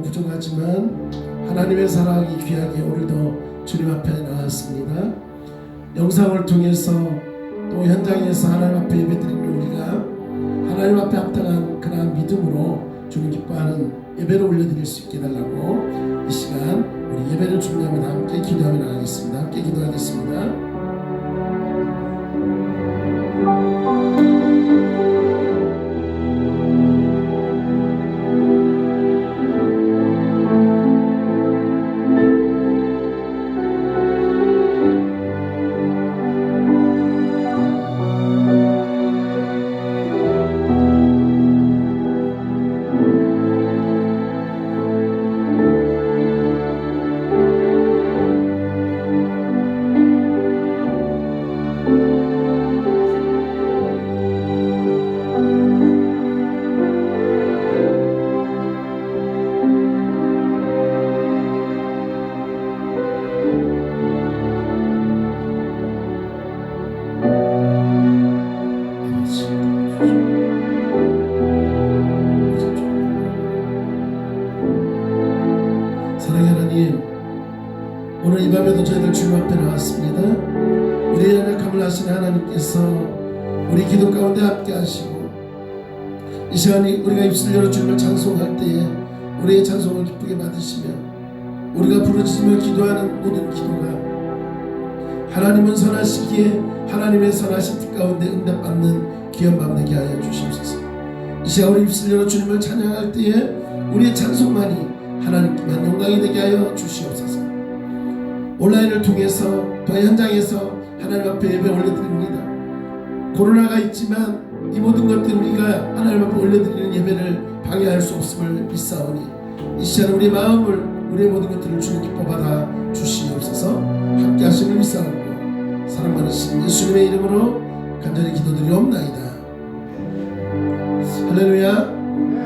부족하지만 하나님의 사랑이 귀하게 오늘도 주님 앞에 나왔습니다. 영상을 통해서 또 현장에서 하나님 앞에 예배드리는 우리가 하나님 앞에 합당한 그러한 믿음으로 주님 기뻐하는 예배를 올려드릴 수 있게 해달라고 이 시간 우리 예배를 준비하며 함께 기도하며 나가겠습니다. 함께 기도하겠습니다. 사랑의 하나님, 오늘 이 밤에도 저희들 주님 앞에 나왔습니다. 우리의 연약함을 아시는 하나님께서 우리 기도 가운데 함께 하시고 이 시간에 우리가 입술 열어 주님을 찬송할 때에 우리의 찬송을 기쁘게 받으시며 우리가 부르짖으며 기도하는 모든 기도가 하나님은 선하시기에 하나님의 선하신 뜻 가운데 응답받는 귀한 밤 되게 하여 주시옵소서. 이 시간 우리 입술 열어 주님을 찬양할 때에 우리의 찬송만이 하나님께만 영광이 되게 하여 주시옵소서. 온라인을 통해서 또 현장에서 하나님 앞에 예배 올려드립니다. 코로나가 있지만 이 모든 것들 우리가 하나님 앞에 올려드리는 예배를 방해할 수 없음을 믿사오니 이 시간 우리의 마음을 우리의 모든 것들을 주님 기뻐 받아 주시옵소서. 함께 하심을 믿사오고 사랑 많으신 예수님의 이름으로 간절히 기도드리옵나이다. 할렐루야.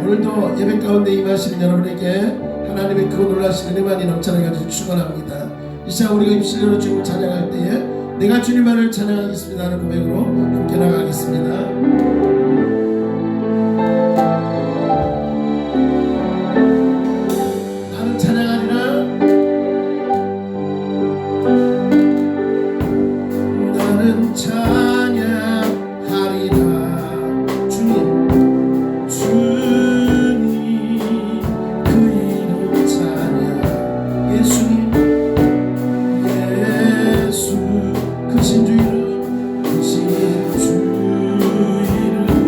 오늘도 예배 가운데 임하시는 여러분에게 하나님의 그 놀라신 은혜만이 넘쳐나게 하시길 축원합니다. 이 시간 우리가 입술 열어 주님을 찬양할 때에 내가 주님만을 찬양하겠습니다 하는 고백으로 함께 나가겠습니다. 주 이름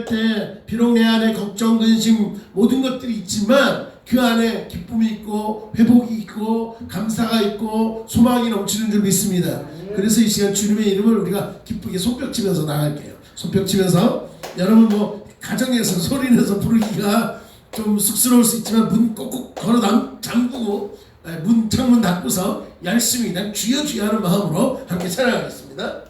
때 비록 내 안에 걱정, 근심 모든 것들이 있지만 그 안에 기쁨이 있고 회복이 있고 감사가 있고 소망이 넘치는 줄 믿습니다. 그래서 이 시간 주님의 이름을 우리가 기쁘게 손뼉치면서 나갈게요. 손뼉치면서 여러분 뭐 가정에서 소리내서 부르기가 좀 쑥스러울 수 있지만 문 꼭꼭 걸어 잠그고 문 창문 닫고서 열심히 난 주여 주여 하는 마음으로 함께 찬양하겠습니다.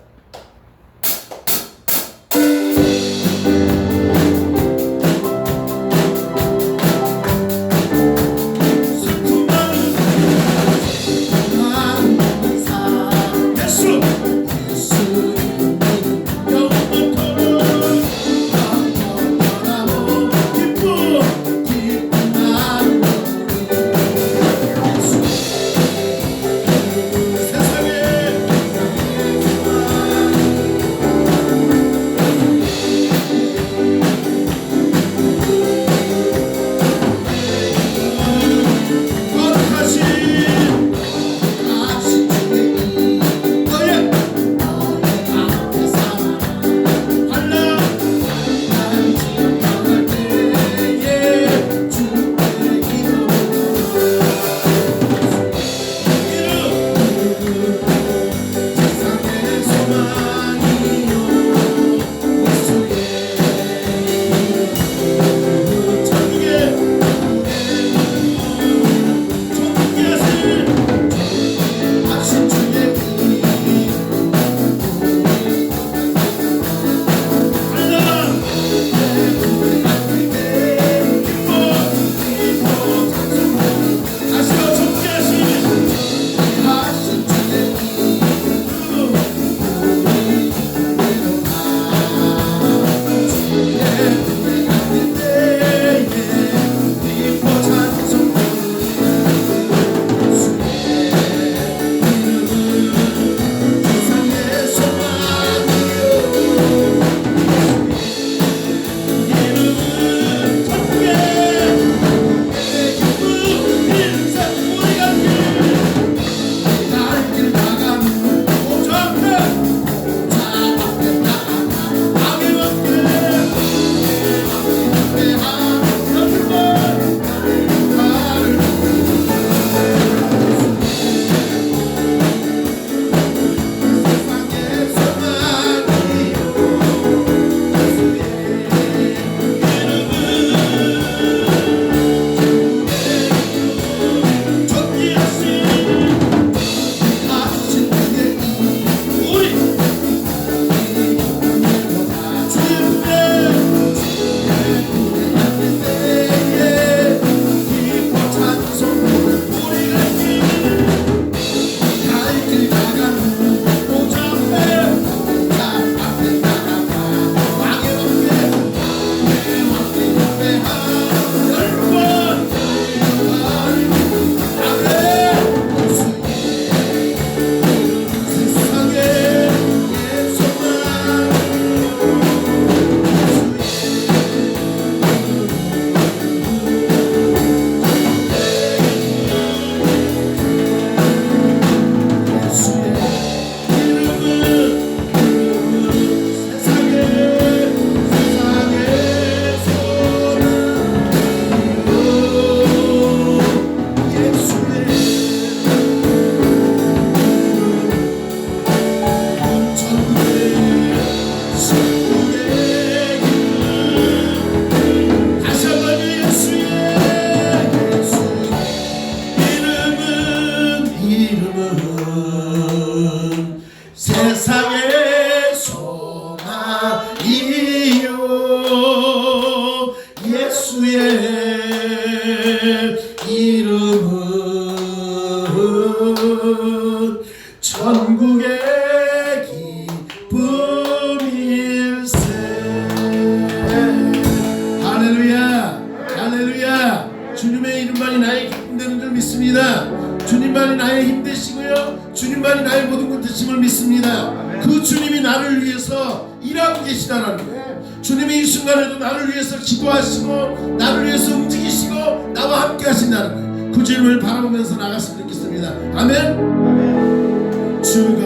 주님만이 나의 힘 되시고요, 주님만이 나의 모든 것 되심을 믿습니다. 그 주님이 나를 위해서 일하고 계시다라는 거예요. 주님이 이 순간에도 나를 위해서 기도하시고 나를 위해서 움직이시고 나와 함께 하신다는 거예요. 그 주님을 바라보면서 나갔으면 좋겠습니다. 아멘. 주가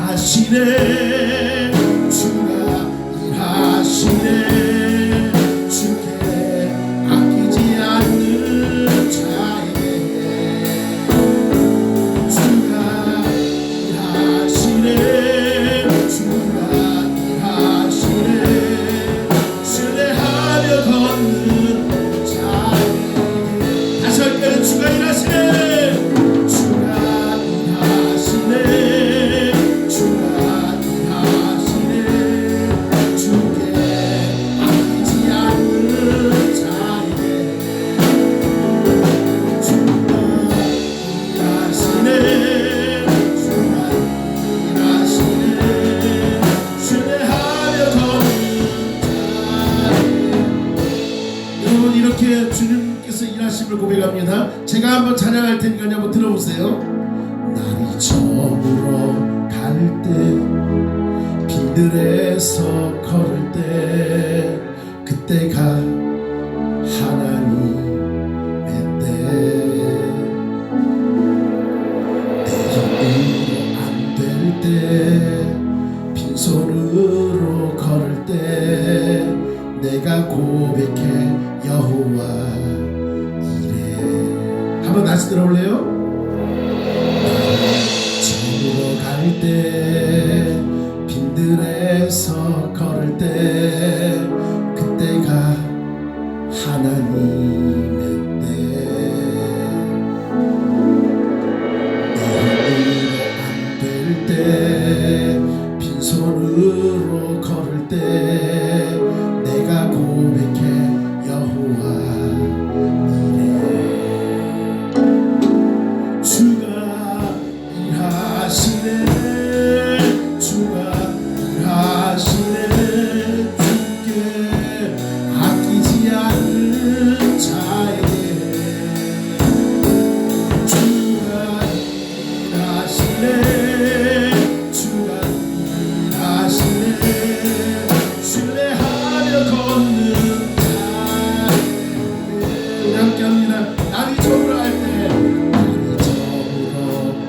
일하시네, 주가 일하시네 주께 아끼지 않는 자에게 주가 일하시네 주가 일하시네 신뢰하며 걷는 자에게 다시 할까요? 주가 일하시네 주가 일하시네 주가 일하시네 주께 아끼지 않는 자에게 주가 일하시네 주가 일하시네 신뢰하며 걷는 여러분 이렇게 주님께서 일하심을 고백합니다. 제가 한번 찬양할 테니까 한번 들어보세요. 날이 저물어 갈 때 빈들에서 걸을 때 그때가 하나님의 때 내 힘으로 안 될 때 빈손으로 걸을 때 내가 고백해 여호와 이래. 한번 다시 들어볼래요? 저물어 갈 때 빈들에서 걸을 때 그때가 하나님의 때 내 힘으로 안 될 때 빈손으로 걸을 때 내가 고백해 여호와 이래. 주가 일하시네 주가 일하시네 주께 아끼지 않는 자에게 주가 일하시네 주가 일하시네 신뢰하며 걷는 자에게 함께합니다. 날이 저물어 갈 때 날이 저물어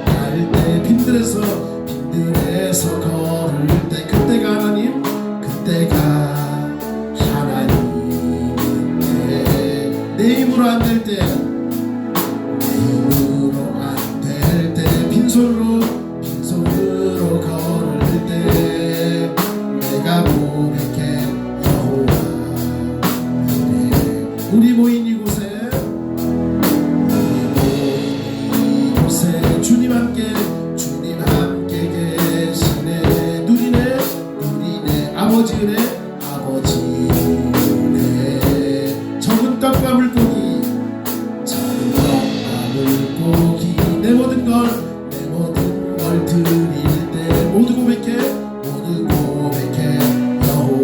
갈 때 빈들에서 걸을 때 그때가 하나님 그때가 하나님의 때 내 힘으로 안 될 때 내 힘으로 안 될 때 빈손으로 걸을 때 내가 고백해 여호와 이래. 우리 모인 이곳에 주님 함께 계시네. 누리네 아버지 은혜 적은 떡과 물고기 내 모든 걸 드릴 때 모두 고백해 여호와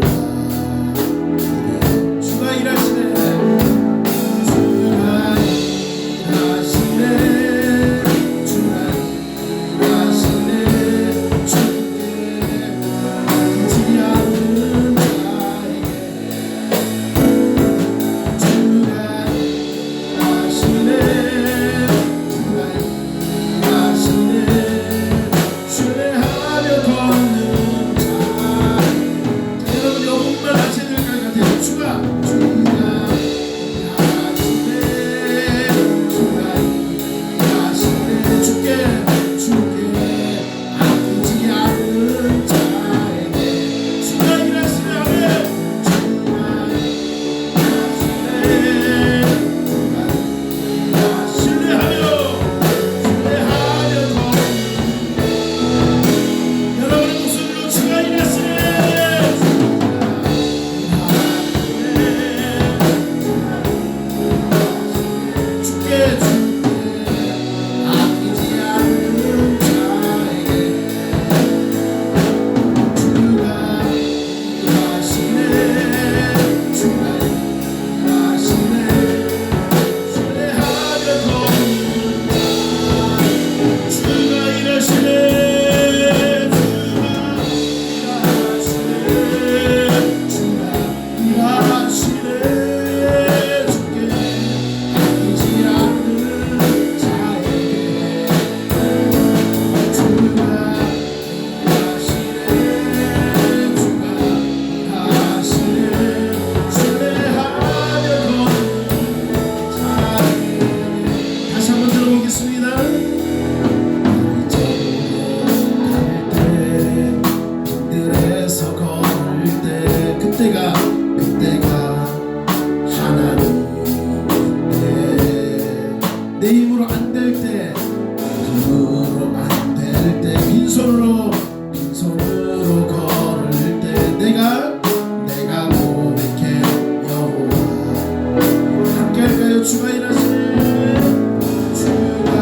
이래. 주가 일하시네 주가 일하시네 주가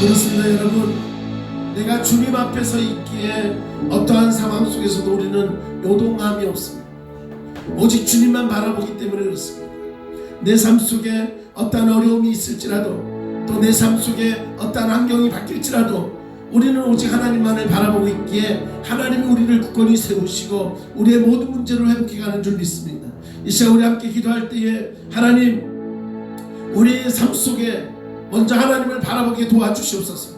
그렇습니다 여러분. 내가 주님 앞에 서 있기에 어떠한 상황 속에서도 우리는 요동함이 없습니다. 오직 주님만 바라보기 때문에 그렇습니다. 내 삶 속에 어떠한 어려움이 있을지라도 또 내 삶 속에 어떠한 환경이 바뀔지라도 우리는 오직 하나님만을 바라보고 있기에 하나님이 우리를 굳건히 세우시고 우리의 모든 문제를 회복해 가는 줄 믿습니다. 이 시간 우리 함께 기도할 때에 하나님 우리의 삶 속에 먼저 하나님을 바라보게 도와주시옵소서.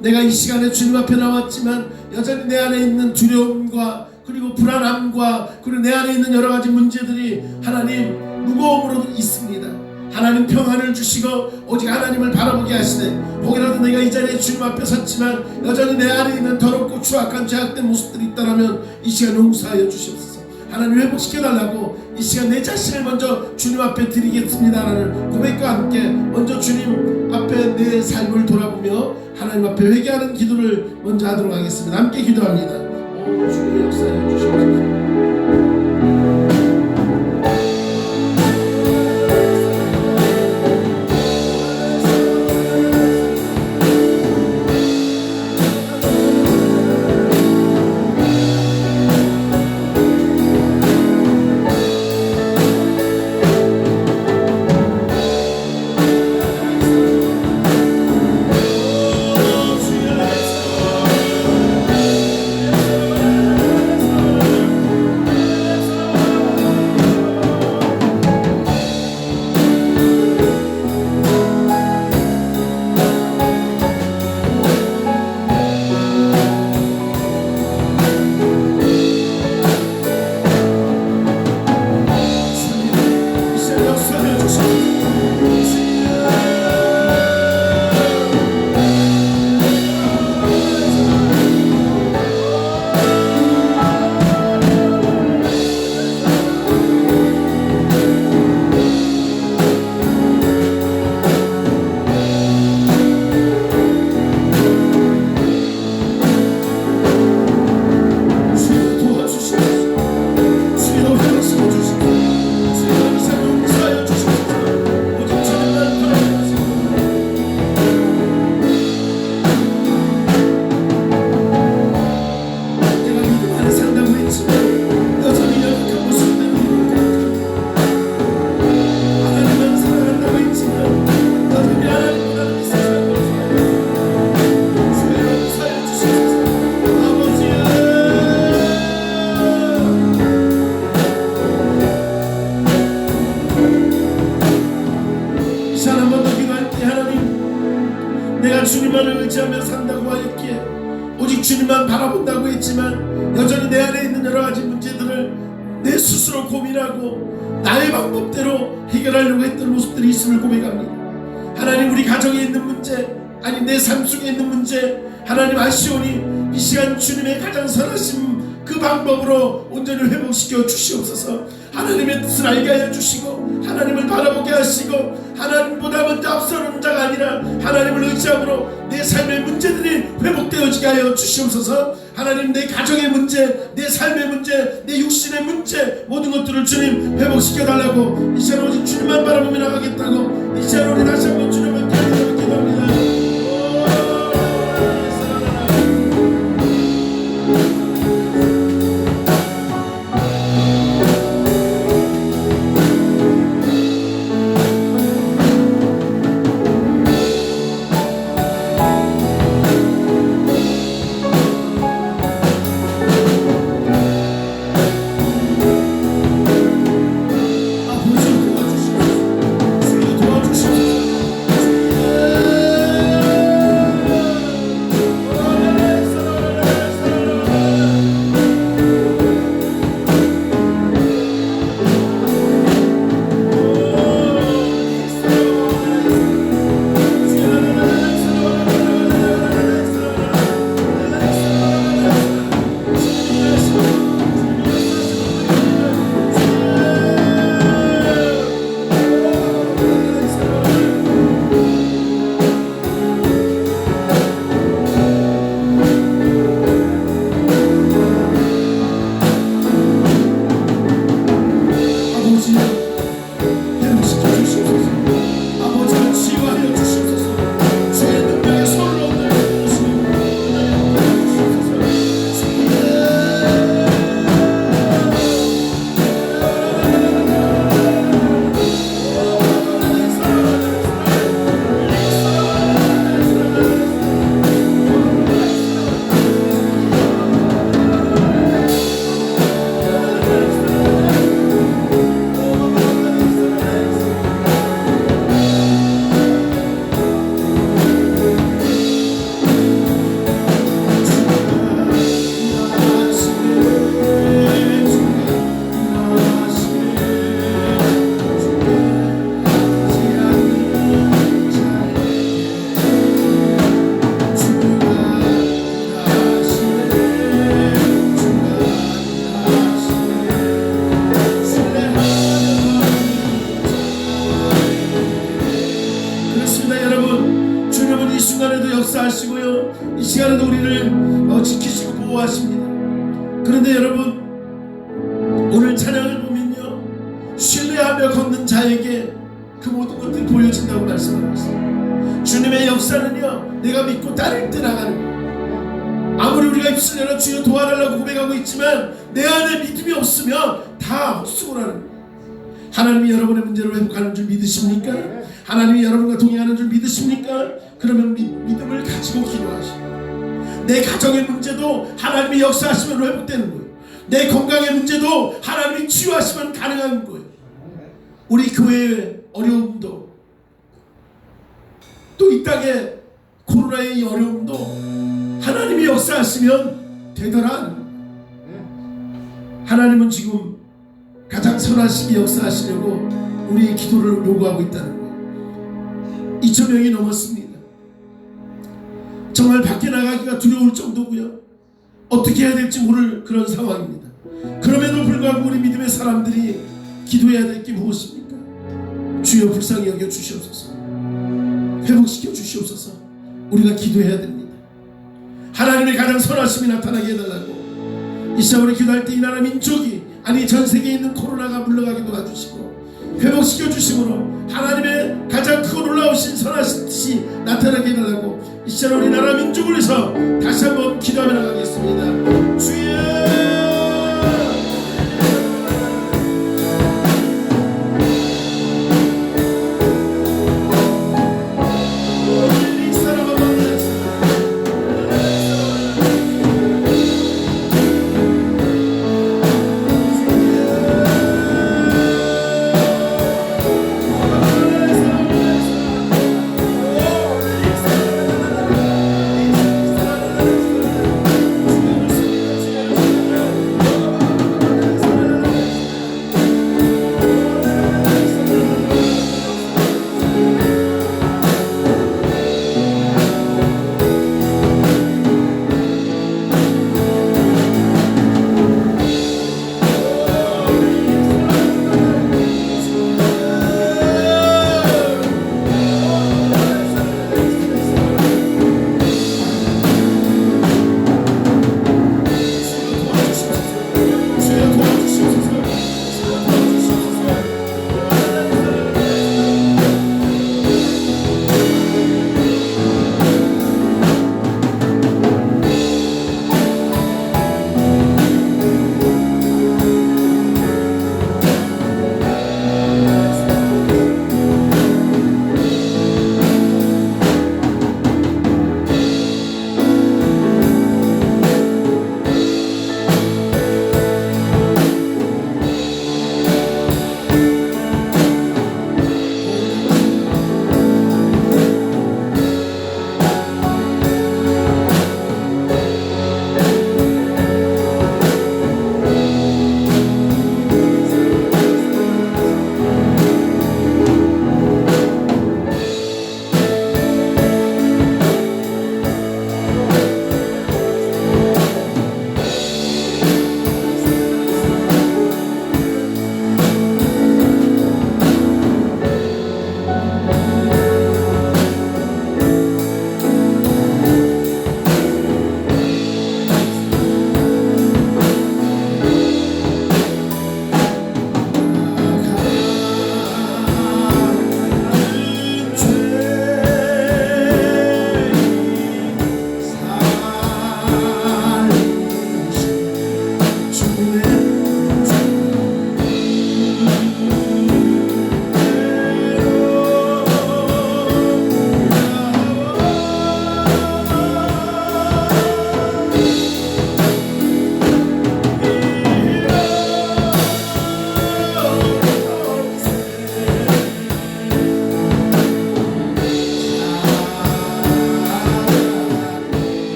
내가 이 시간에 주님 앞에 나왔지만 여전히 내 안에 있는 두려움과 그리고 불안함과 그리고 내 안에 있는 여러 가지 문제들이 하나님 무거움으로 있습니다. 하나님 평안을 주시고 오직 하나님을 바라보게 하시되 혹이라도 내가 이 자리에 주님 앞에 섰지만 여전히 내 안에 있는 더럽고 추악한 죄악된 모습들이 있다면 이 시간 용서하여 주시옵소서. 하나님 회복시켜달라고 이 시간 내 자신을 먼저 주님 앞에 드리겠습니다라는 고백과 함께 먼저 주님 앞에 내 삶을 돌아보며 하나님 앞에 회개하는 기도를 먼저 하도록 하겠습니다. 함께 기도합니다. 오 주님의 역사에 주시옵소서. 주님만을 의지하며 산다고 하였기에 오직 주님만 바라본다고 했지만 여전히 내 안에 있는 여러 가지 문제들을 내 스스로 고민하고 나의 방법대로 해결하려고 했던 모습들이 있음을 고백합니다. 하나님 우리 가정에 있는 문제 아니 내 삶 속에 있는 문제 하나님 아시오니 이 시간 주님의 가장 선하신 그 방법으로 온전히 회복시켜 주시옵소서. 하나님의 뜻을 알게 하여 주시고 하나님을 바라보게 하시고 하나님보다 먼저 앞서는 자가 아니라 하나님을 의지함으로 내 삶의 문제들이 회복되어지게 하여 주시옵소서. 하나님 내 가정의 문제 내 삶의 문제 내 육신의 문제 모든 것들을 주님 회복시켜 달라고 이 시간 오직 주님만 바라보며 나가겠다고 이 시간 우리 다시 한번 주님을 기도합니다. 도와주시옵소서. 주셔서 이 시간에도 우리를 지키시고 보호하십니다. 그런데 여러분, 오늘 찬양을 보면요, 신뢰하며 걷는 자에게 그 모든 것들이 보여진다고 말씀하고 있습니다. 주님의 역사는요, 내가 믿고 따를 때 나가는 거예요. 아무리 우리가 입술 열어 주여 도와달라고 고백하고 있지만 내 안에 믿음이 없으면 다 헛수고라는 거예요. 하나님이 여러분의 문제를 회복하는 줄 믿으십니까? 하나님이 여러분과 동행하는 줄 믿으십니까? 그러면 믿음을 가지고 기도하시고, 내 가정의 문제도 하나님이 역사하시면 회복되는 거예요. 내 건강의 문제도 하나님이 치유하시면 가능한 거예요. 우리 교회의 어려움도, 또 이 땅의 코로나의 이 어려움도 하나님이 역사하시면 되더라. 하나님은 지금 가장 선하시게 역사하시려고 우리의 기도를 요구하고 있다는 거예요. 2,000명이 넘었습니다. 정말 밖에 나가기가 두려울 정도고요, 어떻게 해야 될지 모를 그런 상황입니다. 그럼에도 불구하고 우리 믿음의 사람들이 기도해야 될 게 무엇입니까? 주여 불쌍히 여겨 주시옵소서, 회복시켜 주시옵소서. 우리가 기도해야 됩니다. 하나님의 가장 선하심이 나타나게 해달라고 이 시간 우리 기도할 때 이 나라 민족이, 아니 전 세계에 있는 코로나가 물러가게 도와주시고 회복시켜 주심으로 하나님의 가장 크고 놀라우신 선하심이 나타나게 해달라고 이 시간 우리 나라 민족을 위해서 다시 한번 기도하며 나가겠습니다. 주여,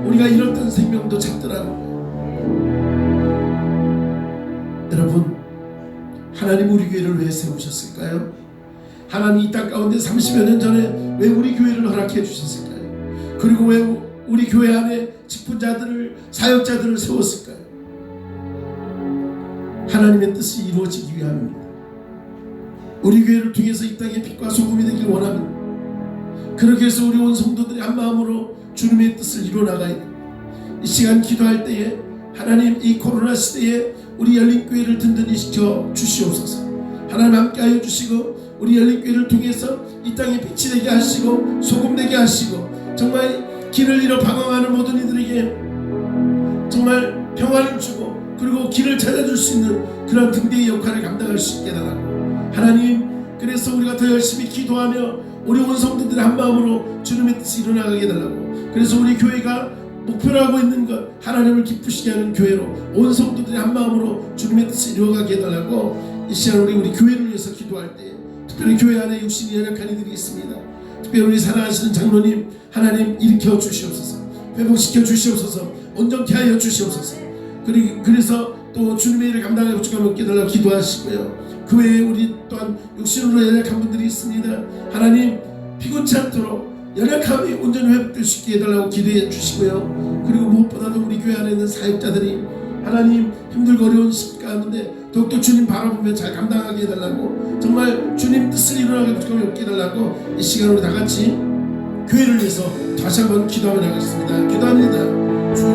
우리가 잃었던 생명도 찾더라고요. 여러분, 하나님 우리 교회를 왜 세우셨을까요? 하나님 이 땅 가운데 30여 년 전에 왜 우리 교회를 허락해 주셨을까요? 그리고 왜 우리 교회 안에 직분자들을, 사역자들을 세웠을까요? 하나님의 뜻이 이루어지기 위함입니다. 우리 교회를 통해서 이 땅에 빛과 소금이 되길 원합니다. 그렇게 해서 우리 온 성도들이 한 마음으로 주님의 뜻을 이루어나가야 됩니다. 이 시간 기도할 때에 하나님, 이 코로나 시대에 우리 열린교회를 든든히 시켜 주시옵소서. 하나님 함께하여 주시고 우리 열린교회를 통해서 이 땅에 빛이 되게 하시고 소금 되게 하시고 정말 길을 잃어 방황하는 모든 이들에게 정말 평화를 주고 그리고 길을 찾아줄 수 있는 그런 등대의 역할을 감당할 수 있게 해달라고 하나님, 그래서 우리가 더 열심히 기도하며 우리 온 성도들의 한 마음으로 주님의 뜻이 일어나가게 해달라고. 그래서 우리 교회가 목표로 하고 있는 것, 하나님을 기쁘시게 하는 교회로 온 성도들이 한 마음으로 주님의 뜻을 이루어가게 해달라고. 이 시간 우리 교회를 위해서 기도할 때 특별히 교회 안에 육신이 연약한 이들이 있습니다. 특별히 우리 사랑하시는 장로님, 하나님 일으켜 주시옵소서. 회복시켜 주시옵소서. 온전케 하여 주시옵소서. 그래서 또 주님의 일을 감당하고 주가 먹게 해달라고 기도하시고요. 그 외에 우리 또한 육신으로 연약한 분들이 있습니다. 하나님 피곤치 않도록 연약함이 온전히 회복될 수 있게 해달라고 기도해 주시고요. 그리고 무엇보다도 우리 교회 안에 있는 사역자들이 하나님 힘들고 어려운 시기 가운데 더욱더 주님 바라보며 잘 감당하게 해달라고, 정말 주님 뜻을 이루어가게 주님께 해달라고 이 시간 우리 다같이 교회를 위해서 다시 한번 기도하며 나가겠습니다. 기도합니다. 주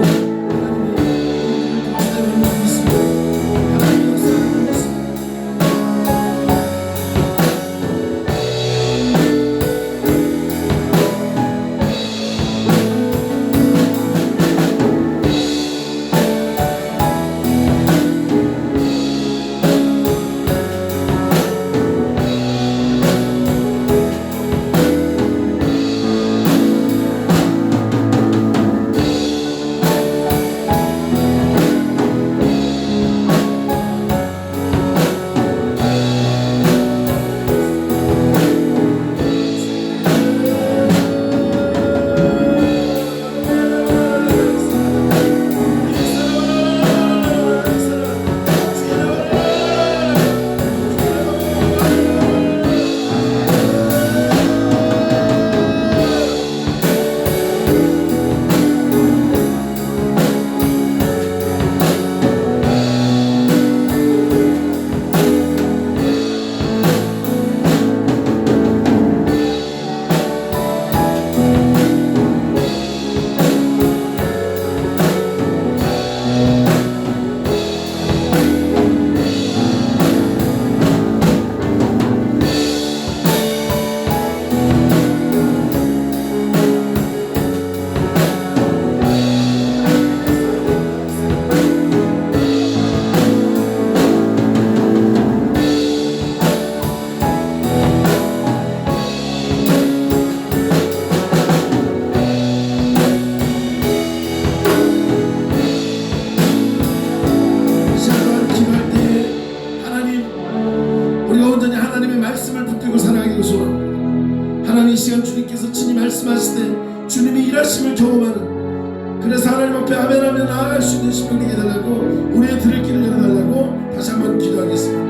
하나님, 이 시간 주님께서 친히 말씀하실 때 주님이 일하심을 경험하는, 그래서 하나님 앞에 아멘하며 나아갈 수 있는 심령 되게 해달라고, 우리의 들을 길을 열어달라고 다시 한번 기도하겠습니다.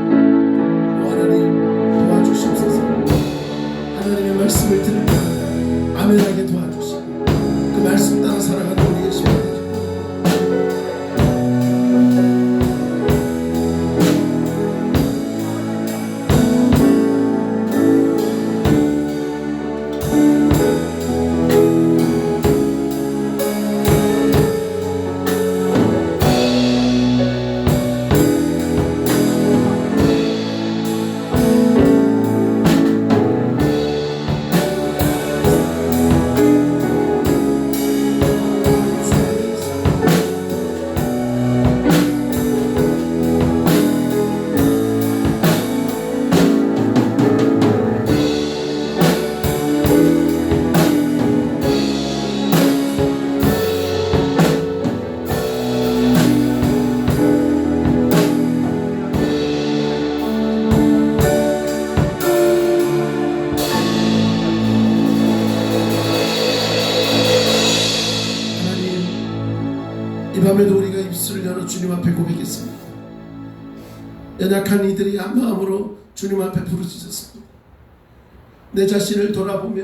하나님 도와주시옵소서. 하나님의 말씀을 들을 때 아멘하게 도와주시고 그 말씀 따라 살아가는 우리의 심령 되게 이 밤에도 우리가 입술을 열어 주님 앞에 고백했습니다. 연약한 이들이 한 마음으로 주님 앞에 부르짖었습니다. 내 자신을 돌아보며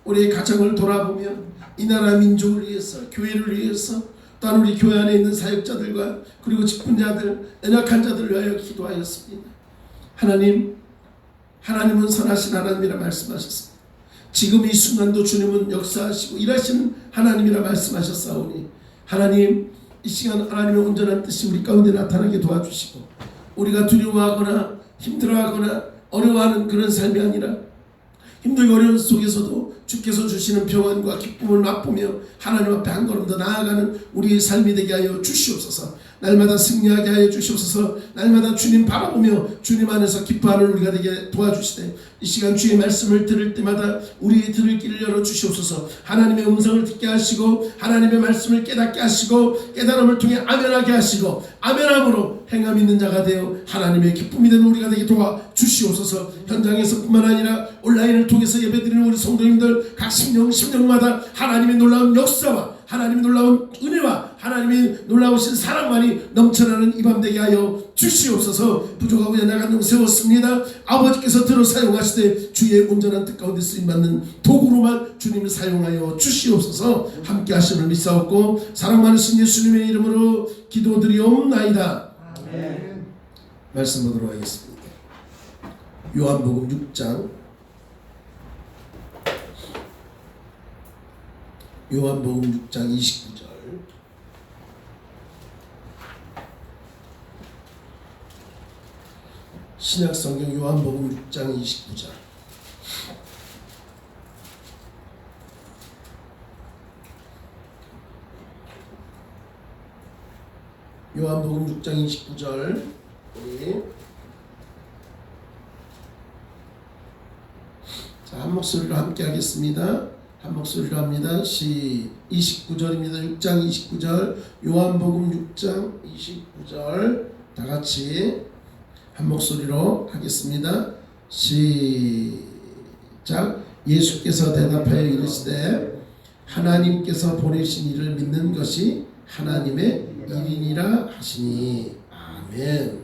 우리의 가정을 돌아보며 이 나라 민족을 위해서, 교회를 위해서, 또한 우리 교회 안에 있는 사역자들과 그리고 직분자들, 연약한 자들을 위하여 기도하였습니다. 하나님은 선하신 하나님이라 말씀하셨습니다. 지금 이 순간도 주님은 역사하시고 일하시는 하나님이라 말씀하셨사오니 하나님, 이 시간 하나님의 온전한 뜻이 우리 가운데 나타나게 도와주시고 우리가 두려워하거나 힘들어하거나 어려워하는 그런 삶이 아니라 힘들고 어려운 속에서도 주께서 주시는 평안과 기쁨을 맛보며 하나님 앞에 한 걸음 더 나아가는 우리의 삶이 되게 하여 주시옵소서. 날마다 승리하게 하여 주시옵소서. 날마다 주님 바라보며 주님 안에서 기뻐하는 우리가 되게 도와주시되 이 시간 주의 말씀을 들을 때마다 우리의 들을 길을 열어주시옵소서. 하나님의 음성을 듣게 하시고 하나님의 말씀을 깨닫게 하시고 깨달음을 통해 아멘하게 하시고 아멘함으로 행함 있는 자가 되어 하나님의 기쁨이 되는 우리가 되게 도와주시옵소서. 현장에서 뿐만 아니라 온라인을 통해서 예배드리는 우리 성도님들 각 심령마다 하나님의 놀라운 역사와 하나님의 놀라운 은혜와 하나님의 놀라우신 사랑만이 넘쳐나는 이 밤 되게 하여 주시옵소서. 부족하고 연약한 종 세웠습니다. 아버지께서 들어 사용하시되 주의 온전한 뜻 가운데 쓰임받는 도구로만 주님을 사용하여 주시옵소서. 함께 하심을 믿사옵고 사랑 많으신 예수님의 이름으로 기도드리옵나이다. 아멘. 말씀 보도록 하겠습니다. 요한복음 6장 요한복음 6장 29절 신약성경 요한복음 6장 29절 요한복음 6장 29절 우리 자, 한 목소리로 함께 하겠습니다. 한 목소리로 합니다. 29절입니다. 6장 29절 요한복음 6장 29절 다같이 한 목소리로 하겠습니다. 시작. 예수께서 대답하여 이르시되 하나님께서 보내신 이를 믿는 것이 하나님의 일이니라 하시니. 아멘.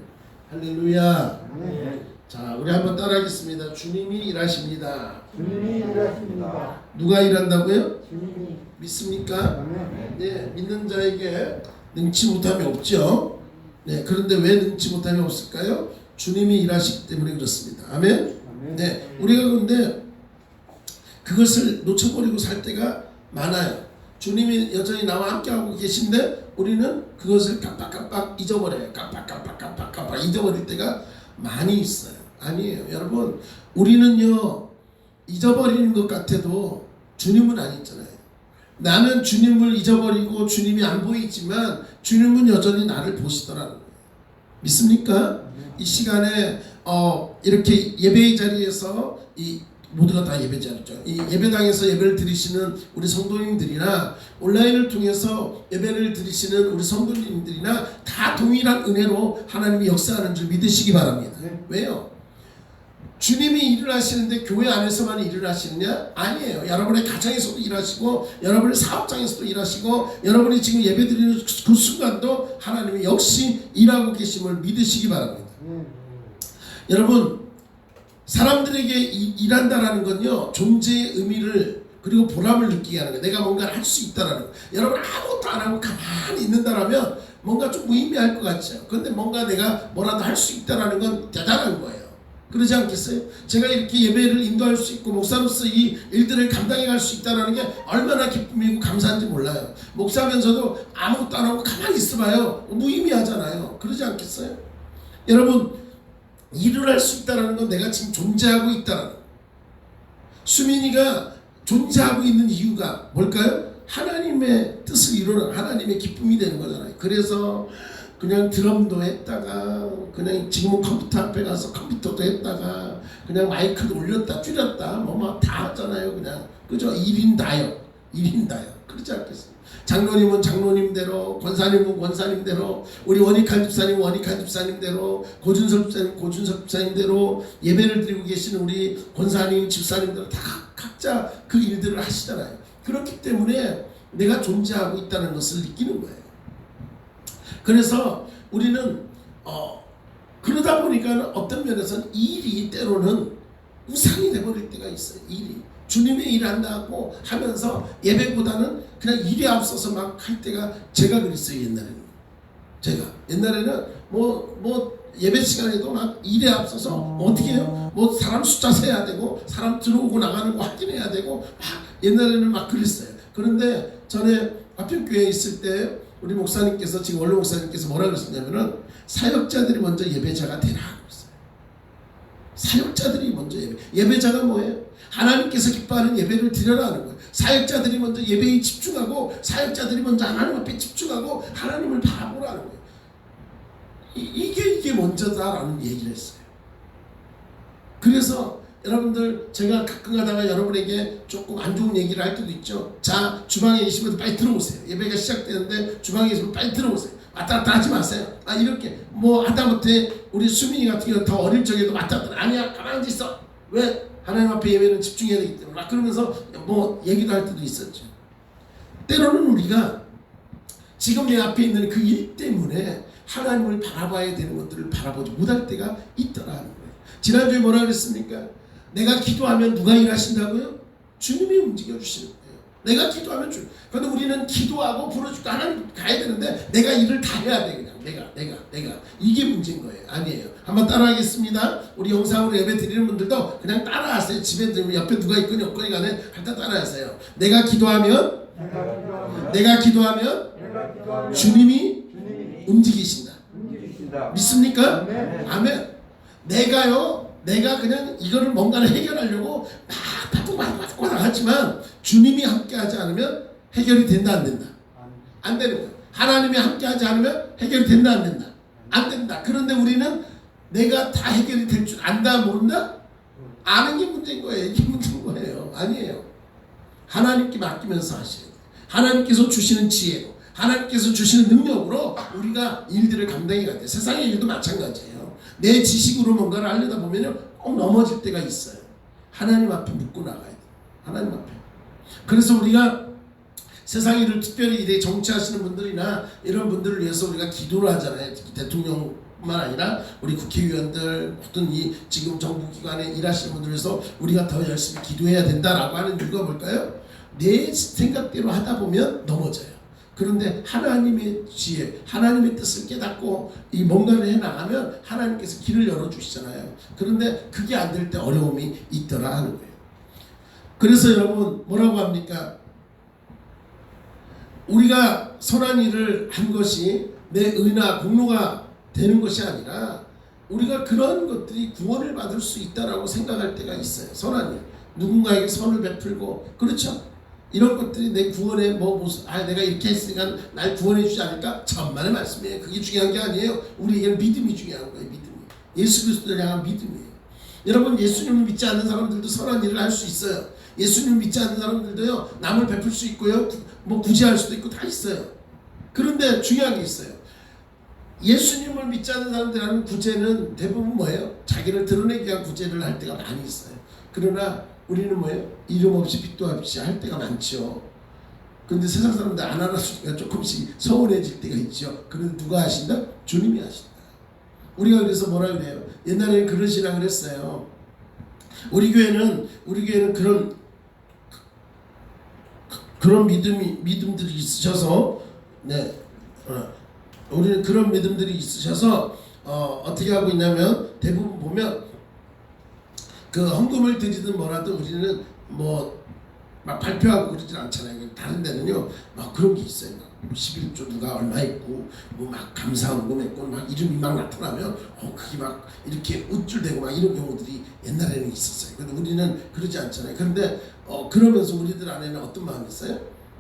할렐루야. 아멘. 자, 우리 한번 따라하겠습니다. 주님이 일하십니다. 주님이 일하십니다. 누가 일한다고요? 주님이. 믿습니까? 아멘. 네, 믿는 자에게 능치 못함이 없죠. 네, 그런데 왜 능치 못함이 없을까요? 주님이 일하시기 때문에 그렇습니다. 아멘. 아멘. 네, 우리가 그런데 그것을 놓쳐버리고 살 때가 많아요. 주님이 여전히 나와 함께하고 계신데 우리는 그것을 깜빡깜빡 잊어버려요. 깜빡 잊어버릴 때가 많이 있어요. 아니에요. 여러분, 우리는요 잊어버리는 것 같아도 주님은 아니잖아요. 나는 주님을 잊어버리고 주님이 안 보이지만 주님은 여전히 나를 보시더라는 거예요. 믿습니까? 이 시간에 이렇게 예배의 자리에서 이 모두가 다 예배 자리죠. 이 예배당에서 예배를 드리시는 우리 성도님들이나 온라인을 통해서 예배를 드리시는 우리 성도님들이나 다 동일한 은혜로 하나님이 역사하는 줄 믿으시기 바랍니다. 왜요? 주님이 일을 하시는데 교회 안에서만 일을 하시느냐? 아니에요. 여러분의 가정에서도 일하시고 여러분의 사업장에서도 일하시고 여러분이 지금 예배드리는 그 순간도 하나님이 역시 일하고 계심을 믿으시기 바랍니다. 여러분, 사람들에게 일한다라는 건요 존재의 의미를 그리고 보람을 느끼게 하는 거예요. 내가 뭔가를 할 수 있다라는 거예요. 여러분 아무것도 안 하고 가만히 있는다라면 뭔가 좀 무의미할 것 같죠. 그런데 뭔가 내가 뭐라도 할 수 있다라는 건 대단한 거예요. 그러지 않겠어요? 제가 이렇게 예배를 인도할 수 있고 목사로서 이 일들을 감당해 갈 수 있다는 게 얼마나 기쁨이고 감사한지 몰라요. 목사면서도 아무것도 안 하고 가만히 있어봐요. 무의미하잖아요. 그러지 않겠어요? 여러분, 일을 할 수 있다는 건 내가 지금 존재하고 있다는 거예요. 수민이가 존재하고 있는 이유가 뭘까요? 하나님의 뜻을 이루는 하나님의 기쁨이 되는 거잖아요. 그래서 그냥 드럼도 했다가 그냥 지금은 컴퓨터 앞에 가서 컴퓨터도 했다가 그냥 마이크도 올렸다 줄였다 뭐 다 하잖아요. 그냥 그죠? 1인 다요. 그렇지 않겠어요? 장로님은 장로님대로, 권사님은 권사님대로, 우리 원익한 집사님은 원익한 집사님대로, 고준석 집사님 고준석 집사님대로 예배를 드리고 계시는 우리 권사님 집사님들 다 각자 그 일들을 하시잖아요. 그렇기 때문에 내가 존재하고 있다는 것을 느끼는 거예요. 그래서 우리는 그러다 보니까 어떤 면에서는 일이 때로는 우상이 돼버릴 때가 있어요. 일이 주님의 일 한다고 하면서 예배보다는 그냥 일에 앞서서 막 할 때가 제가 그랬어요. 옛날에는 뭐 예배 시간에도 막 일에 앞서서 어떻게 해요? 뭐 사람 숫자 세야 되고 사람 들어오고 나가는 거 확인해야 되고 막 옛날에는 막 그랬어요. 그런데 전에 아평교회에 있을 때 우리 목사님께서 지금 원로 목사님께서 뭐라 그러셨냐면은 사역자들이 먼저 예배자가 되라 그랬어요. 사역자들이 먼저 예배자가 뭐예요? 하나님께서 기뻐하는 예배를 드려라 하는 거예요. 사역자들이 먼저 예배에 집중하고 사역자들이 먼저 하나님 앞에 집중하고 하나님을 바라보라는 거예요. 이게 먼저다라는 얘기를 했어요. 그래서 여러분들 제가 가끔 가다가 여러분에게 조금 안 좋은 얘기를 할 때도 있죠. 자, 주방에 계시면 빨리 들어오세요. 예배가 시작되는데 주방에 계시면 빨리 들어오세요. 왔다 갔다 하지 마세요. 이렇게 뭐 하다못해 우리 수민이 같은 경우는 더 어릴 적에도 왔다 갔다 아니야 가만히 앉아 있어. 왜? 하나님 앞에 예배는 집중해야 되기 때문에 막 그러면서 뭐 얘기도 할 때도 있었죠. 때로는 우리가 지금 내 앞에 있는 그 일 때문에 하나님을 바라봐야 되는 것들을 바라보지 못할 때가 있더라는 거예요. 지난주에 뭐라 그랬습니까? 내가 기도하면 누가 일하신다고요? 주님이 움직여 주시는 거예요. 내가 기도하면 그런데 우리는 기도하고 부르짖고 하나님 가야 되는데 내가 일을 다 해야 돼. 그냥 내가 이게 문제인 거예요. 아니에요. 한번 따라하겠습니다. 우리 영상으로 예배 드리는 분들도 그냥 따라하세요. 집에 들면 옆에 누가 있거니 없거니 간에 일단 따라하세요. 내가 기도하면 주님이 움직이신다. 믿습니까? 아멘. 내가 그냥 이거를 뭔가를 해결하려고 막 바쁘고 하지만 주님이 함께하지 않으면 해결이 된다 안 된다? 안 되는 거예요. 하나님이 함께하지 않으면 해결이 된다 안 된다? 안 된다. 그런데 우리는 내가 다 해결이 될 줄 안다 모른다? 아는 게 문제인 거예요. 이게 문제인 거예요. 아니에요. 하나님께 맡기면서 하셔야 돼요. 하나님께서 주시는 지혜로 하나님께서 주시는 능력으로 우리가 일들을 감당해 가야 돼요. 세상의 일도 마찬가지예요. 내 지식으로 뭔가를 하려다 보면 꼭 넘어질 때가 있어요. 하나님 앞에 묻고 나가야 돼요. 하나님 앞에. 그래서 우리가 세상 일을 특별히 이제 정치하시는 분들이나 이런 분들을 위해서 우리가 기도를 하잖아요. 대통령뿐만 아니라 우리 국회의원들 어떤 이 지금 정부기관에 일하시는 분들을 위해서 우리가 더 열심히 기도해야 된다라고 하는 이유가 뭘까요? 내 생각대로 하다 보면 넘어져요. 그런데 하나님의 지혜, 하나님의 뜻을 깨닫고 이 뭔가를 해나가면 하나님께서 길을 열어주시잖아요. 그런데 그게 안 될 때 어려움이 있더라 하는 거예요. 그래서 여러분 뭐라고 합니까? 우리가 선한 일을 한 것이 내 의나 공로가 되는 것이 아니라 우리가 그런 것들이 구원을 받을 수 있다라고 생각할 때가 있어요. 선한 일, 누군가에게 선을 베풀고 그렇죠? 이런 것들이 내 구원에 내가 이렇게 했으니까 날 구원해 주지 않을까? 천만의 말씀이에요. 그게 중요한 게 아니에요. 우리에게는 믿음이 중요한 거예요. 믿음이. 예수 그리스도를 향한 믿음이에요. 여러분 예수님을 믿지 않는 사람들도 선한 일을 할 수 있어요. 예수님을 믿지 않는 사람들도요 남을 베풀 수 있고요 구제할 수도 있고 다 있어요. 그런데 중요한 게 있어요. 예수님을 믿지 않는 사람들이 하는 구제는 대부분 뭐예요? 자기를 드러내기 위한 구제를 할 때가 많이 있어요. 그러나 우리는 뭐예요? 이름 없이 빛도 없이 할 때가 많죠. 그런데 세상 사람들 안 알아주니까 조금씩 서운해질 때가 있죠. 그런데 누가 하신다? 주님이 하신다. 우리가 그래서 뭐라 그래요? 옛날에는 그런 신앙을 했어요. 우리 교회는 그런 믿음들이 있으셔서 우리는 그런 믿음들이 있으셔서 어떻게 하고 있냐면 대부분 보면 그 헌금을 드리든 뭐라든 우리는 막 발표하고 그러진 않잖아요. 다른 데는요 막 그런 게 있어요. 11조 누가 얼마 했고 막 감사헌금 했고 막 이름이 막 나타나면 그게 막 이렇게 우쭐대고 막 이런 경우들이 옛날에는 있었어요. 근데 우리는 그러지 않잖아요. 그런데 그러면서 우리들 안에는 어떤 마음이 있어요?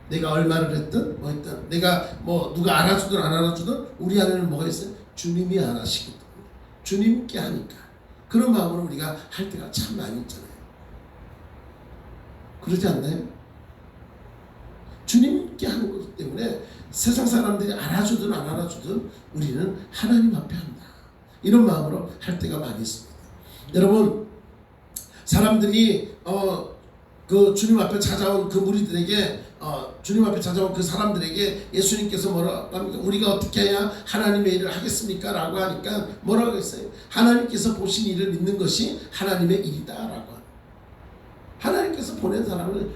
내가 얼마를 했든 뭐 했든 내가 누가 알아주든 안 알아주든 우리 안에는 뭐가 있어요? 주님이 알아시거든. 주님께 하니까 그런 마음으로 우리가 할 때가 참 많이 있잖아요. 그러지 않나요? 주님께 하는 것 때문에 세상 사람들이 알아주든 안 알아주든 우리는 하나님 앞에 한다. 이런 마음으로 할 때가 많이 있습니다. 여러분 사람들이 그 주님 앞에 찾아온 그 무리들에게 주님 앞에 찾아온 그 사람들에게 예수님께서 뭐라고 합니까? 우리가 어떻게 해야 하나님의 일을 하겠습니까? 라고 하니까 뭐라고 했어요? 하나님께서 보신 일을 믿는 것이 하나님의 일이다 라고 합니다. 하나님께서 보낸 사람을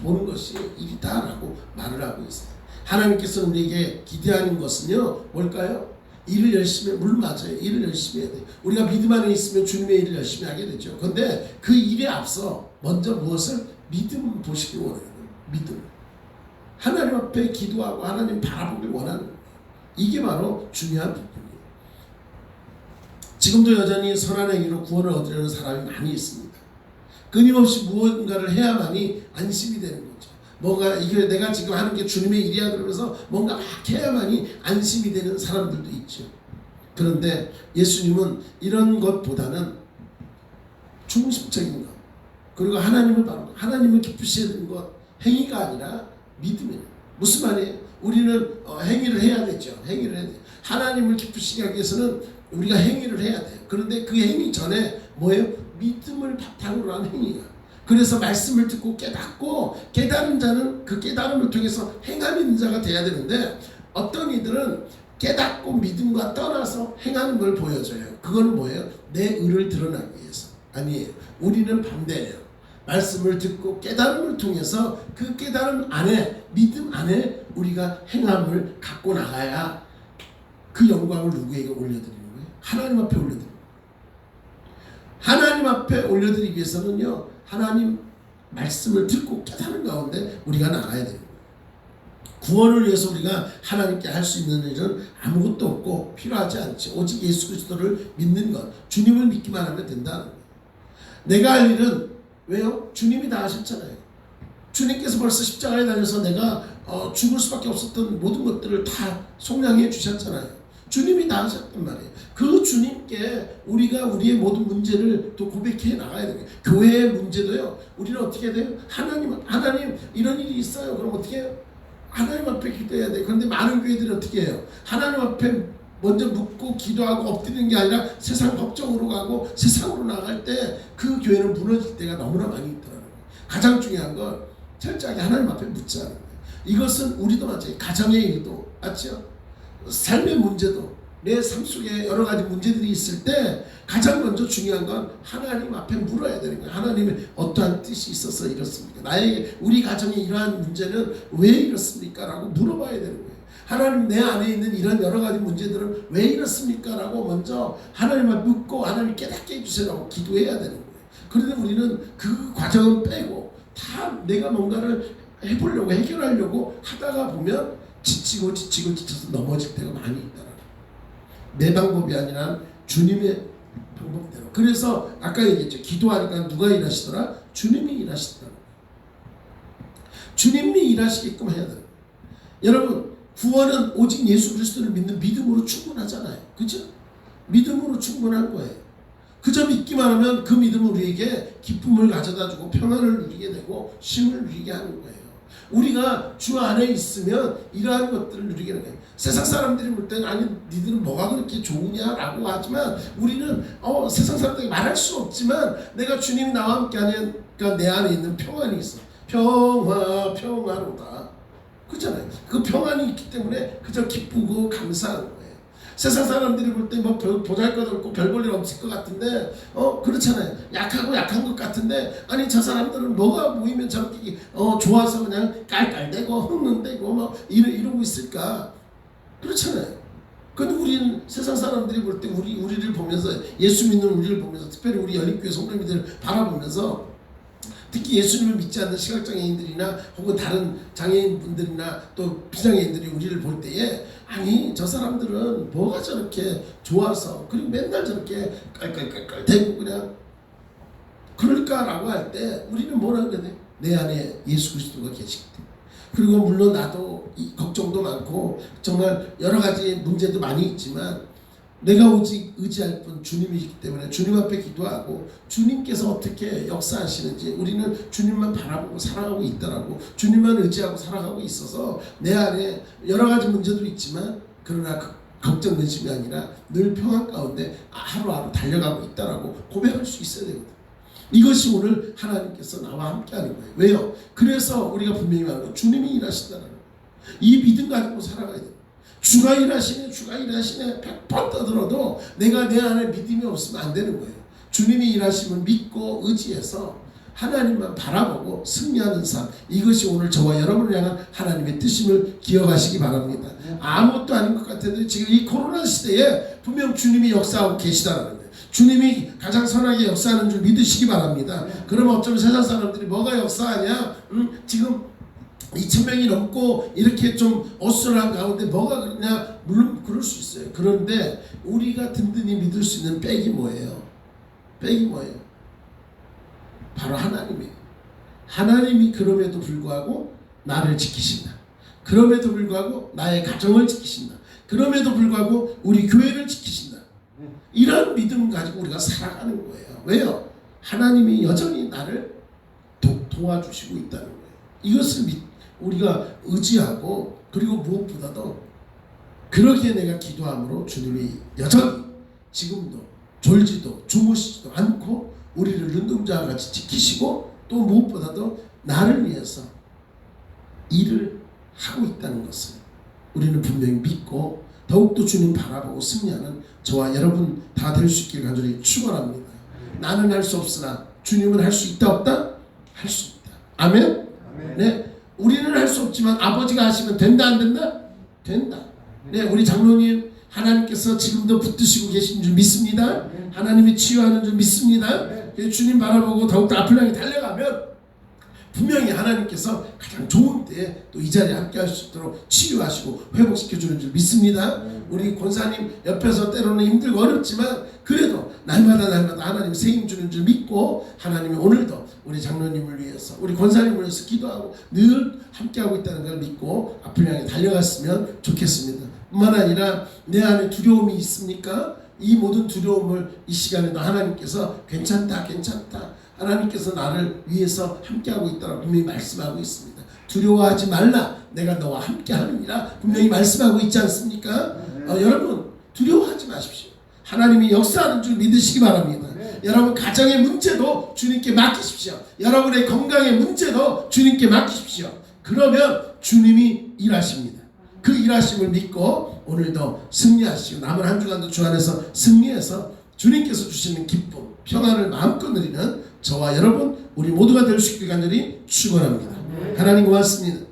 보는 것이 일이다라고 말을 하고 있어요. 하나님께서 우리에게 기대하는 것은요 뭘까요? 일을 열심히 해. 물론 맞아요. 일을 열심히 해야 돼요. 우리가 믿음 안에 있으면 주님의 일을 열심히 하게 되죠. 그런데 그 일에 앞서 먼저 무엇을? 믿음 보시기 원해요. 믿음. 하나님 앞에 기도하고 하나님 바라보길 원하는 거예요. 이게 바로 중요한 부분이에요. 지금도 여전히 선한 행위로 구원을 얻으려는 사람이 많이 있습니다. 끊임없이 무언가를 해야만이 안심이 되는 거죠. 뭔가 이게 내가 지금 하는 게 주님의 일이야 그러면서 뭔가 막 해야만이 안심이 되는 사람들도 있죠. 그런데 예수님은 이런 것보다는 중심적인 것, 그리고 하나님을 기쁘시게 되는 것, 행위가 아니라 믿음이에요. 무슨 말이에요? 우리는 행위를 해야 되죠. 행위를 해야 돼요. 하나님을 기쁘시게 하기 위해서는 우리가 행위를 해야 돼요. 그런데 그 행위 전에 뭐예요? 믿음을 바탕으로 한 행위가. 그래서 말씀을 듣고 깨닫고 깨달은 자는 그 깨달음을 통해서 행하는 자가 돼야 되는데 어떤 이들은 깨닫고 믿음과 떠나서 행하는 걸 보여줘요. 그건 뭐예요? 내 의를 드러나기 위해서. 아니에요. 우리는 반대예요. 말씀을 듣고 깨달음을 통해서 그 깨달음 안에 믿음 안에 우리가 행함을 갖고 나가야 그 영광을 누구에게 올려드리는 거예요? 하나님 앞에 올려드리는 거예요. 하나님 앞에 올려드리기 위해서는요 하나님 말씀을 듣고 깨달은 가운데 우리가 나가야 돼요. 구원을 위해서 우리가 하나님께 할 수 있는 일은 아무것도 없고 필요하지 않지. 오직 예수 그리스도를 믿는 것, 주님을 믿기만 하면 된다는 거예요. 내가 할 일은 왜요? 주님이 다 하셨잖아요. 주님께서 벌써 십자가에 달려서 내가 죽을 수밖에 없었던 모든 것들을 다 속량해 주셨잖아요. 주님이 다 하셨단 말이에요. 그 주님께 우리가 우리의 모든 문제를 또 고백해 나가야 돼요. 교회의 문제도요. 우리는 어떻게 해야 돼요? 하나님 이런 일이 있어요. 그럼 어떻게 해요? 하나님 앞에 기도해야 돼요. 그런데 많은 교회들이 어떻게 해요? 하나님 앞에 먼저 묻고 기도하고 엎드리는 게 아니라 세상 법정으로 가고 세상으로 나갈 때 그 교회는 무너질 때가 너무나 많이 있더라고요. 가장 중요한 건 철저하게 하나님 앞에 묻자는 거예요. 이것은 우리도 마찬가지예요. 가정의 일도 맞죠? 삶의 문제도 내 삶 속에 여러 가지 문제들이 있을 때 가장 먼저 중요한 건 하나님 앞에 물어야 되는 거예요. 하나님의 어떠한 뜻이 있어서 이렇습니까? 우리 가정에 이러한 문제는 왜 이렇습니까? 라고 물어봐야 되는 거예요. 하나님 내 안에 있는 이런 여러 가지 문제들은 왜 이렇습니까? 라고 먼저 하나님을 묻고 하나님 깨닫게 해주세요라고 기도해야 되는 거예요. 그런데 우리는 그 과정은 빼고 다 내가 뭔가를 해보려고 해결하려고 하다가 보면 지치고 지쳐서 넘어질 때가 많이 있다는 거예요. 내 방법이 아니라 주님의 방법대로. 그래서 아까 얘기했죠. 기도하니까 누가 일하시더라? 주님이 일하시더라. 주님이 일하시게끔 해야 돼요. 여러분 구원은 오직 예수 그리스도를 믿는 믿음으로 충분하잖아요. 그렇죠? 믿음으로 충분한 거예요. 그저 믿기만 하면 그 믿음은 우리에게 기쁨을 가져다주고 평안을 누리게 되고 쉼을 누리게 하는 거예요. 우리가 주 안에 있으면 이러한 것들을 누리게 되는 거예요. 세상 사람들이 볼 때는 아니 니들은 뭐가 그렇게 좋으냐라고 하지만 우리는 세상 사람들에게 말할 수 없지만 내가 주님이 나와 함께 하니까 내 안에 있는 평안이 있어. 평화로다. 그렇잖아요. 그 평안이 있기 때문에 그저 기쁘고 감사한 거예요. 세상 사람들이 볼 때 뭐 보잘것없고 별 볼 일 없을 것 같은데 그렇잖아요. 약한 것 같은데 아니 저 사람들은 뭐가 모이면 저렇게 좋아서 그냥 깔깔대고 흥흥대고 막 이러고 있을까? 그렇잖아요. 근데 우리는 세상 사람들이 볼 때 우리를 보면서 예수 믿는 우리를 보면서 특별히 우리 연립교회 성도님들을 바라보면서 특히 예수님을 믿지 않는 시각장애인들이나 혹은 다른 장애인분들이나 또 비장애인들이 우리를 볼 때에 아니 저 사람들은 뭐가 저렇게 좋아서 그리고 맨날 저렇게 깔깔깔깔 대고 그냥 그럴까라고 할 때 우리는 뭐라고 해야 돼? 내 안에 예수 그리스도가 계시기 때문에. 그리고 물론 나도 걱정도 많고 정말 여러 가지 문제도 많이 있지만 내가 오직 의지할 뿐 주님이기 때문에 주님 앞에 기도하고 주님께서 어떻게 역사하시는지 우리는 주님만 바라보고 살아가고 있더라고. 주님만 의지하고 살아가고 있어서 내 안에 여러 가지 문제도 있지만 그러나 걱정 근심이 아니라 늘 평안 가운데 하루하루 달려가고 있다라고 고백할 수 있어야 되거든. 이것이 오늘 하나님께서 나와 함께하는 거예요. 왜요? 그래서 우리가 분명히 말하는 주님이 일하신다는 거예요. 이 믿음 가지고 살아가야 돼요. 주가 일하시네 100번 떠들어도 내가 내 안에 믿음이 없으면 안 되는 거예요. 주님이 일하심을 믿고 의지해서 하나님만 바라보고 승리하는 삶, 이것이 오늘 저와 여러분을 향한 하나님의 뜻임을 기억하시기 바랍니다. 아무것도 아닌 것 같아도 지금 이 코로나 시대에 분명 주님이 역사하고 계시다는 거예요. 주님이 가장 선하게 역사하는 줄 믿으시기 바랍니다. 그러면 어쩌면 세상 사람들이 뭐가 역사하냐, 지금 2,000명이 넘고 이렇게 좀 어수선한 가운데 뭐가 그러냐, 물론 그럴 수 있어요. 그런데 우리가 든든히 믿을 수 있는 백이 뭐예요? 백이 뭐예요? 바로 하나님이에요. 하나님이 그럼에도 불구하고 나를 지키신다. 그럼에도 불구하고 나의 가정을 지키신다. 그럼에도 불구하고 우리 교회를 지키신다. 이런 믿음 가지고 우리가 살아가는 거예요. 왜요? 하나님이 여전히 나를 도와주시고 있다는 거예요. 이것을 우리가 의지하고, 그리고 무엇보다도 그러기에 내가 기도함으로 주님이 여전히 지금도 졸지도 주무시지도 않고 우리를 눈동자와 같이 지키시고, 또 무엇보다도 나를 위해서 일을 하고 있다는 것을 우리는 분명히 믿고 더욱더 주님 바라보고 승리하는 저와 여러분 다 될 수 있길 간절히 축원합니다. 나는 할 수 없으나 주님은 할 수 있다 없다? 할 수 있다. 아멘? 네, 우리는 할 수 없지만 아버지가 하시면 된다 안 된다? 된다. 네, 우리 장로님 하나님께서 지금도 붙드시고 계신 줄 믿습니다. 하나님이 치유하는 줄 믿습니다. 주님 바라보고 더욱더 앞을 향해 달려가면 분명히 하나님께서 가장 좋은 때에 또 이 자리에 함께 할 수 있도록 치유하시고 회복시켜주는 줄 믿습니다. 우리 권사님 옆에서 때로는 힘들고 어렵지만 그래도 날마다 하나님 새 힘 주는 줄 믿고, 하나님이 오늘도 우리 장로님을 위해서, 우리 권사님을 위해서 기도하고 늘 함께하고 있다는 걸 믿고 앞을 향해 달려갔으면 좋겠습니다. 뿐만 아니라 내 안에 두려움이 있습니까? 이 모든 두려움을 이 시간에도 하나님께서 괜찮다 하나님께서 나를 위해서 함께하고 있다고 분명히 말씀하고 있습니다. 두려워하지 말라, 내가 너와 함께하느니라 분명히 말씀하고 있지 않습니까? 여러분 두려워하지 마십시오. 하나님이 역사하는 줄 믿으시기 바랍니다. 여러분 가정의 문제도 주님께 맡기십시오. 여러분의 건강의 문제도 주님께 맡기십시오. 그러면 주님이 일하십니다. 그 일하심을 믿고 오늘도 승리하시고 남은 한 주간도 주 안에서 승리해서 주님께서 주시는 기쁨, 평안을 마음껏 누리는 저와 여러분 우리 모두가 될 수 있길 간절히 축원합니다. 하나님 고맙습니다.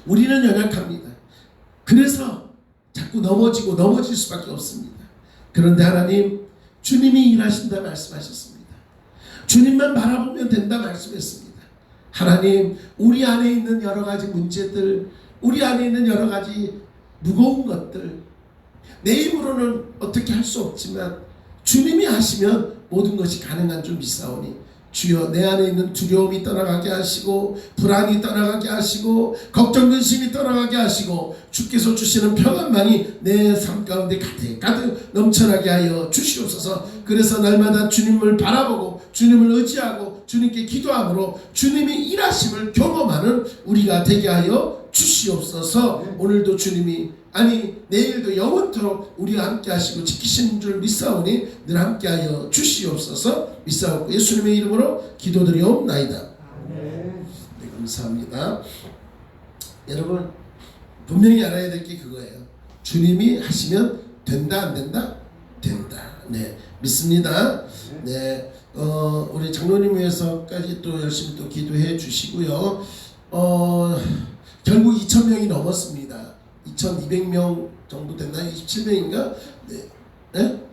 우리는 연약합니다. 그래서 자꾸 넘어질 수밖에 없습니다. 그런데 하나님, 주님이 일하신다 말씀하셨습니다. 주님만 바라보면 된다 말씀했습니다. 하나님, 우리 안에 있는 여러 가지 문제들, 우리 안에 있는 여러 가지 무거운 것들, 내 힘으로는 어떻게 할 수 없지만 주님이 하시면 모든 것이 가능한 줄 믿사오니 주여, 내 안에 있는 두려움이 떠나가게 하시고 불안이 떠나가게 하시고 걱정 근심이 떠나가게 하시고 주께서 주시는 평안만이 내 삶 가운데 가득 넘쳐나게 하여 주시옵소서. 그래서 날마다 주님을 바라보고 주님을 의지하고 주님께 기도함으로 주님이 일하심을 경험하는 우리가 되게 하여 주시옵소서. 오늘도 주님이 내일도 영원토록 우리와 함께 하시고 지키시는 줄 믿사오니 늘 함께 하여 주시옵소서. 믿사옵고 예수님의 이름으로 기도드리옵나이다. 네, 감사합니다. 여러분 분명히 알아야 될 게 그거예요. 주님이 하시면 된다 안 된다? 된다. 네, 믿습니다. 네, 우리 장로님 위해서까지 또 열심히 또 기도해 주시고요. 결국 2,000명이 넘었습니다. 2,200명 정도 됐나요? 27명인가? 네. 네?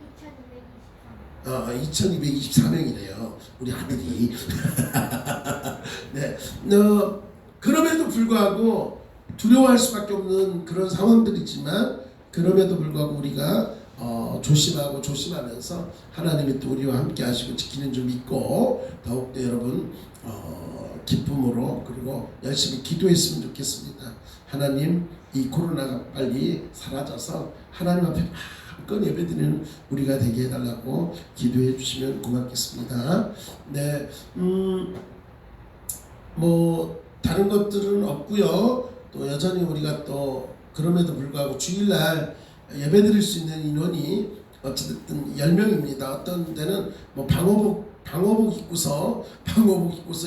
2,224명이네요. 우리 아들이. 네. 그럼에도 불구하고 두려워할 수밖에 없는 그런 상황들이지만, 그럼에도 불구하고 우리가 조심하면서 하나님이 또 우리와 함께 하시고 지키는 줄 믿고 더욱더 여러분 기쁨으로 그리고 열심히 기도했으면 좋겠습니다. 하나님, 이 코로나가 빨리 사라져서 하나님 앞에 마음껏 예배드리는 우리가 되게 해달라고 기도해 주시면 고맙겠습니다. 네, 뭐 다른 것들은 없고요. 또 여전히 우리가 또 그럼에도 불구하고 주일날 예배드릴 수 있는 인원이 어찌됐든 10명입니다. 어떤 데는 뭐 방호복 입고서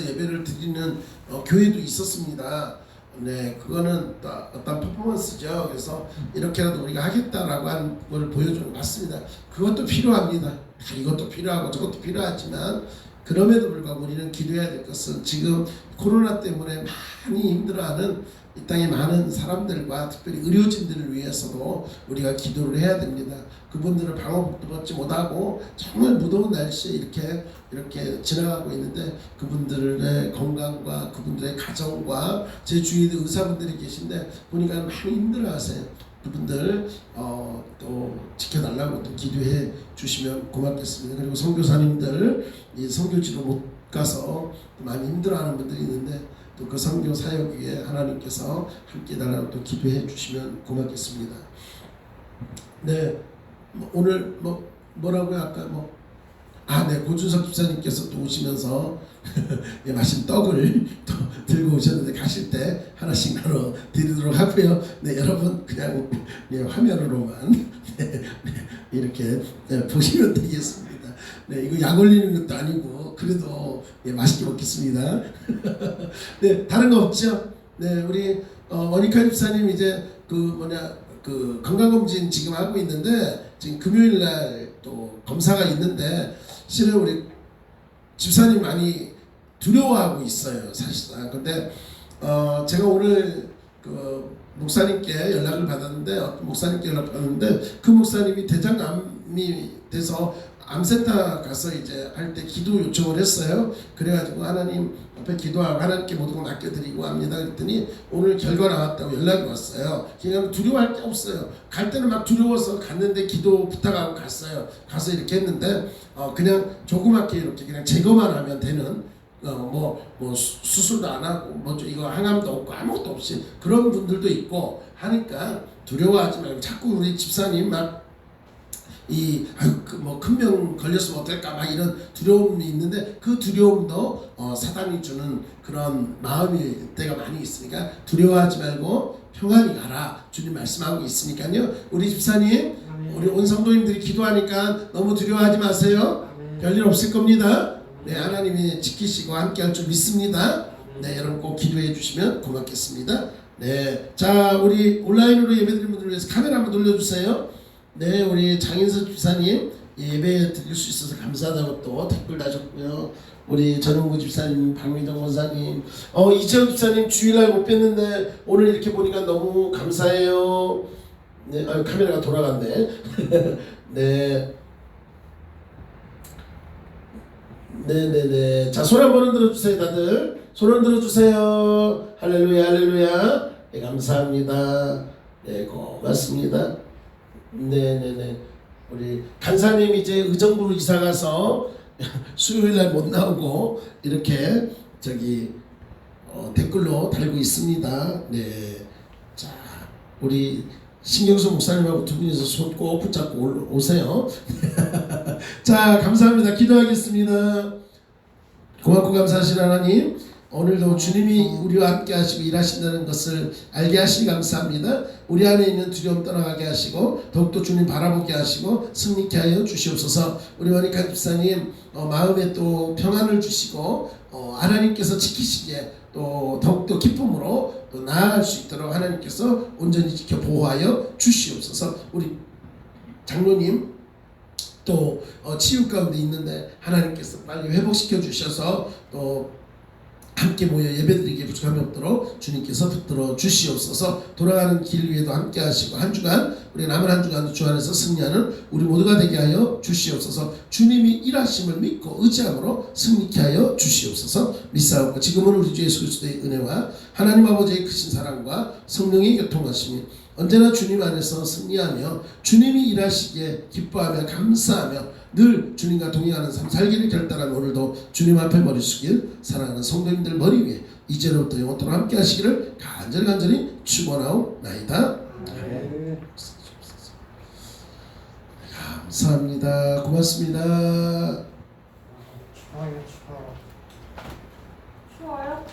예배를 드리는 교회도 있었습니다. 네, 그거는 또 어떤 퍼포먼스죠. 그래서 이렇게라도 우리가 하겠다라고 하는 걸 보여주는 것 같습니다. 그것도 필요합니다. 이것도 필요하고 저것도 필요하지만 그럼에도 불구하고 우리는 기도해야 될 것은 지금 코로나 때문에 많이 힘들어하는 이 땅의 많은 사람들과 특별히 의료진들을 위해서도 우리가 기도를 해야 됩니다. 그분들은 방호복도 벗지 못하고 정말 무더운 날씨에 이렇게 지나가고 있는데 그분들의 건강과 그분들의 가정과 제 주위에 의사분들이 계신데 보니까 많이 힘들어하세요. 그분들 또 지켜달라고 또 기도해 주시면 고맙겠습니다. 그리고 선교사님들 이 선교지로 못 가서 많이 힘들어하는 분들이 있는데 또 그 선교 사역 위에 하나님께서 함께 달라고 또 기도해 주시면 고맙겠습니다. 네, 오늘 뭐라고요? 아까 네, 고준석 집사님께서 또 오시면서 예, 맛있는 떡을 또 들고 오셨는데 가실 때 하나씩 나눠 드리도록 하고요. 네, 여러분 그냥 화면으로만 이렇게 보시면 되겠습니다. 네, 이거 약 올리는 것도 아니고 그래도 맛있게 먹겠습니다. 네, 다른 거 없죠? 네, 우리 원익환 집사님 이제 그 건강검진 지금 하고 있는데 지금 금요일날 또 검사가 있는데 실은 우리 집사님 많이 두려워하고 있어요, 사실상. 근데 제가 오늘 그 목사님께 연락을 받았는데 어떤 목사님께 연락 받았는데 그 목사님이 대장암이 돼서 암센터 가서 이제 할 때 기도 요청을 했어요. 그래가지고 하나님 앞에 기도하고 하나님께 모든 걸 맡겨드리고 합니다. 그랬더니 오늘 결과 나왔다고 연락이 왔어요. 그냥 두려워할 게 없어요. 갈 때는 막 두려워서 갔는데 기도 부탁하고 갔어요. 가서 이렇게 했는데 그냥 조그맣게 이렇게 그냥 제거만 하면 되는 수술도 안 하고 이거 항암도 없고 아무것도 없이 그런 분들도 있고 하니까 두려워하지 말고 자꾸 우리 집사님 막 큰 병 걸렸으면 어떨까 막 이런 두려움이 있는데 그 두려움도 사단이 주는 그런 마음일 때가 많이 있으니까 두려워하지 말고 평안히 가라 주님 말씀하고 있으니까요. 우리 집사님 우리 온 성도님들이 기도하니까 너무 두려워하지 마세요. 별일 없을 겁니다. 네, 하나님이 지키시고 함께할 줄 믿습니다. 네, 여러분 꼭 기도해 주시면 고맙겠습니다. 네, 자 우리 온라인으로 예배드리는 분들을 위해서 카메라 한번 돌려주세요. 네, 우리 장인석 집사님 예배 드릴 수 있어서 감사하다고 또 댓글 다셨고요. 우리 전용구 집사님, 박민정 권사님, 이재현 집사님 주일날 못 뵀는데 오늘 이렇게 보니까 너무 감사해요. 네, 카메라가 돌아갔네. 네, 네네네. 자, 손 한번 흔들어 주세요, 다들. 손 흔들어 주세요. 할렐루야, 할렐루야. 네, 감사합니다. 네, 고맙습니다. 네네네. 우리 간사님 이제 의정부로 이사 가서 수요일날 못 나오고 이렇게 댓글로 달고 있습니다. 네. 자, 우리 신경수 목사님하고 두 분이서 손 꼭 붙잡고 오세요. 자, 감사합니다. 기도하겠습니다. 고맙고 감사하신 하나님, 오늘도 주님이 우리와 함께 하시고 일하신다는 것을 알게 하시니 감사합니다. 우리 안에 있는 두려움 떠나가게 하시고 더욱더 주님 바라보게 하시고 승리케 하여 주시옵소서. 우리 원익환 집사님 마음에 또 평안을 주시고 하나님께서 지키시기에 또 더욱더 기쁨으로 또 나아갈 수 있도록 하나님께서 온전히 지켜 보호하여 주시옵소서. 우리 장로님 또 치유 가운데 있는데 하나님께서 빨리 회복시켜 주셔서 또 함께 모여 예배드리기에 부족함이 없도록 주님께서 붙들어 주시옵소서. 돌아가는 길 위에도 함께 하시고 한 주간 우리 남은 한 주간도 주 안에서 승리하는 우리 모두가 되게 하여 주시옵소서. 주님이 일하심을 믿고 의지함으로 승리케 하여 주시옵소서. 믿사옵고 지금은 우리 주 예수 그리스도의 은혜와 하나님 아버지의 크신 사랑과 성령의 교통하심이 언제나 주님 안에서 승리하며 주님이 일하시기에 기뻐하며 감사하며 늘 주님과 동행하는 삶 살기를 결단하며 오늘도 주님 앞에 머리 숙일 사랑하는 성도님들 머리 위에 이제로부터 영원토록 함께 하시기를 간절히 축원하옵나이다. 감사합니다. 고맙습니다. 추워요?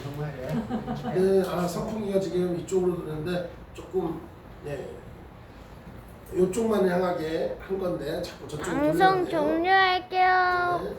정말요? 네, 선풍기가 지금 이쪽으로 들었는데 조금 이쪽만 향하게 한 건데 자꾸 저쪽으로 방송 종료할게요. 네.